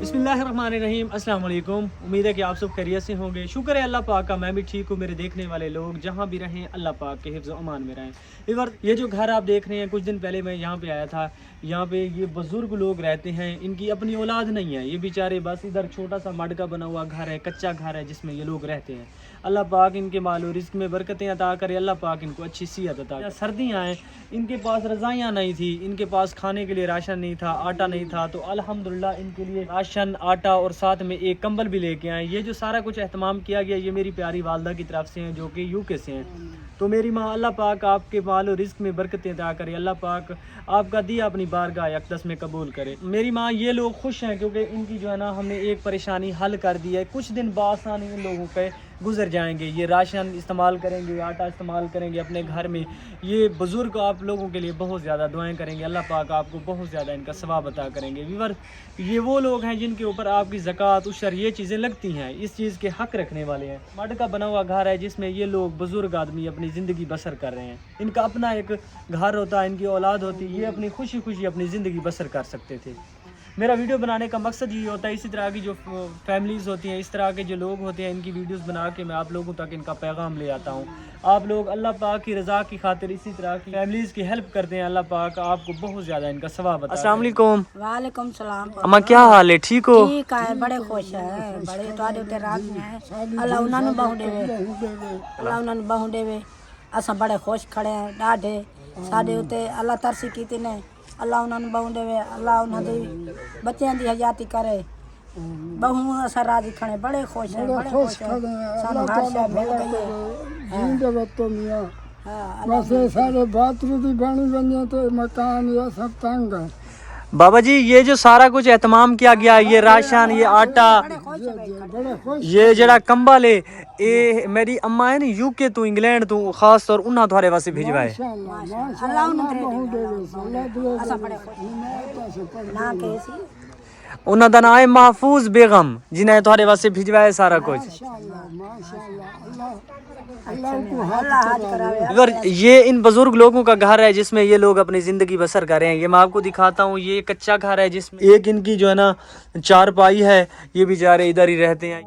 बिस्मिल्लाहिर्रहमानिर्रहीम। अस्सलाम वालेकुम। उम्मीद है कि आप सब खैरियत से होंगे। शुक्र है अल्लाह पाक का, मैं भी ठीक हूँ। मेरे देखने वाले लोग जहाँ भी रहें अल्लाह पाक के हिफ्ज़ अमान में रहें। इस बार ये जो घर आप देख रहे हैं, कुछ दिन पहले मैं यहाँ पे आया था। यहाँ पे ये बुज़ुर्ग लोग रहते हैं, इनकी अपनी औलाद नहीं है। ये बेचारे बस इधर छोटा सा मड का बना हुआ घर है, कच्चा घर है जिसमें ये लोग रहते हैं। अल्लाह पाक इनके मालो रिस्क में बरकतें अता करे। अल्लाह पाक इनको अच्छी सेहत अता करे। सर्दियाँ आएँ, इनके पास रज़ाइयाँ नहीं थी, इनके पास खाने के लिए राशन नहीं था, आटा नहीं था, तो अल्हम्दुलिल्लाह इनके लिए राशन, आटा और साथ में एक कंबल भी लेके आए। ये जो सारा कुछ एहतमाम किया गया, ये मेरी प्यारी वालदा की तरफ से हैं जो कि यूके से हैं। तो मेरी माँ, अल्लाह पाक आपके माल और रिस्क में बरकतें अता करे। अल्लाह पाक आपका दिया अपनी बारगाह अक़दस में कबूल करे। मेरी माँ, ये लोग खुश हैं क्योंकि इनकी जो है ना, हमने एक परेशानी हल कर दी है। कुछ दिन बासानी इन लोगों पे गुजर जाएंगे। ये राशन इस्तेमाल करेंगे, आटा इस्तेमाल करेंगे अपने घर में। ये बुज़ुर्ग आप लोगों के लिए बहुत ज़्यादा दुआएं करेंगे। अल्लाह पाक आपको बहुत ज़्यादा इनका सवाब अता करेंगे। व्यूअर, ये वो लोग हैं जिनके ऊपर आपकी ज़कात, उशर, ये चीज़ें लगती हैं। इस चीज़ के हक़ रखने वाले हैं। मड का बना हुआ घर है जिसमें ये लोग बुज़ुर्ग आदमी अपनी ज़िंदगी बसर कर रहे हैं। इनका अपना एक घर होता, इनकी औलाद होती, ये अपनी खुशी खुशी अपनी ज़िंदगी बसर कर सकते थे। मेरा वीडियो बनाने का मकसद ये होता है, इसी तरह की जो फैमिलीज़ होती हैं, इस तरह के जो लोग होते हैं, इनकी वीडियोस बना के मैं आप लोगों तक इनका पैगाम ले आता हूँ। आप लोग अल्लाह पाक की रज़ा की खातिर इसी तरह की फैमिलीज़ की हेल्प करते हैं। अल्लाह पाक आपको बहुत ज़्यादा इनका सवाब बताता है। अस्सलाम वालेकुम। वालेकुम सलाम। अम्मा, क्या हाल है? ठीक हो? ठीक है, बड़े खुश है, बड़े ਤੁਹਾਡੇ ਉੱਤੇ ਰਾਜ਼ੀ ਹੈ। ਅੱਲਾ ਉਹਨਾਂ ਨੂੰ ਬਹੁ ਦੇਵੇ, ਅੱਲਾ ਉਹਨਾਂ ਨੂੰ ਬਹੁ ਦੇਵੇ। ਅਸਾਂ ਬੜੇ ਖੁਸ਼ ਖੜੇ ਹਾਂ, ਡਾਢੇ ਸਾਡੇ ਉੱਤੇ ਅੱਲਾ ਤਰਸੀ ਕੀਤੀ ਨੇ। ਅੱਲਾ ਉਹਨਾਂ ਨੂੰ ਬਹੁ ਦੇਵੇ, ਅੱਲਾ ਉਹਨਾਂ ਦੀ ਬੱਚਿਆਂ ਦੀ ਹਯਾਤੀ ਕਰੇ। बहु असा राजी खड़े, बड़े खुश हैं, बड़े खुश खड़े हैं। सानू हर शय मिल गई है। जिंदे बत्तो मियां बस सारे बाथरूम दी बनी बनी तो मकान ये सब तंग है। बाबा जी, ये जो सारा कुछ एहतमाम किया गया, ये राशन, ये आटा, ये जड़ा कंबल है, ये मेरी अम्मा है ना यूके तो इंग्लैंड तो खास तौर उन्हें थोड़े वास्ते भिजवाए। उन्हें दा नाम है महफूज बेगम, जिन्हें थोड़े वास्ते भिजवाए सारा कुछ। अगर ये इन बुजुर्ग लोगों का घर है जिसमें ये लोग अपनी ज़िंदगी बसर कर रहे हैं। ये मैं आपको दिखाता हूँ, ये कच्चा घर है जिसमें एक इनकी जो है ना चारपाई है। ये बेचारे इधर ही रहते हैं।